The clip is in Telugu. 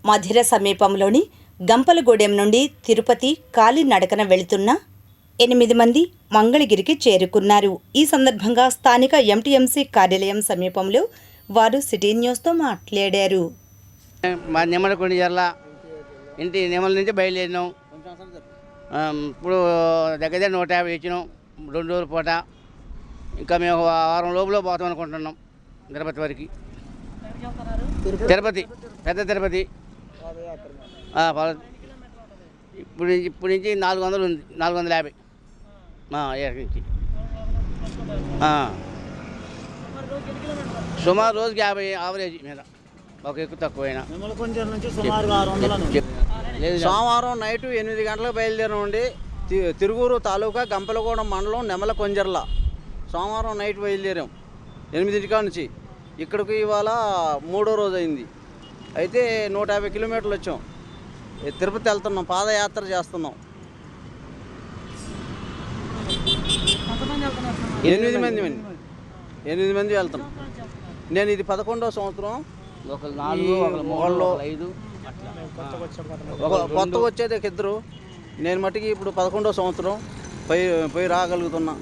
మధిర సమీపంలోని గంపలగూడెం నుండి తిరుపతి కాలినడకన వెళుతున్న 8 మంది మంగళగిరికి చేరుకున్నారు. ఈ సందర్భంగా స్థానిక ఎంటీఎంసీ కార్యాలయం సమీపంలో వారు సిటీ న్యూస్తో మాట్లాడారు. మా నిమ్మలకొండ జిల్లా ఇంటి నిమ్మల నుంచి బయలుదేరినాం. ఇప్పుడు దగ్గర 150 ఇచ్చినాం 2 రోజుల పూట. ఇంకా మేము వారం లోపల పోతాం అనుకుంటున్నాం తిరుపతి వరకు. తిరుపతి పెద్ద తిరుపతి ఇప్పుడు నుంచి 400 ఉంది, 450 ఏడు నుంచి. సుమారు రోజుకి 50 యావరేజ్ మీద, ఒక ఎక్కువ తక్కువైనా. సోమవారం నైట్ 8 గంటలకు బయలుదేరండి. తిరుగూరు తాలూకా గంపలగూడెం మండలం నెమలకొంజర్ల. సోమవారం నైట్ బయలుదేరాం 8 నుంచి. ఇక్కడికి ఇవాళ 3వ రోజు అయింది. అయితే 150 కిలోమీటర్లు వచ్చాం. తిరుపతి వెళ్తున్నాం, పాదయాత్ర చేస్తున్నాం. 8 మంది వెళ్తున్నాం. నేను ఇది 11వ సంవత్సరం. కొత్తగా వచ్చేది ఇద్దరు. నేను మట్టుకి ఇప్పుడు 11వ సంవత్సరం పోయి రాగలుగుతున్నా.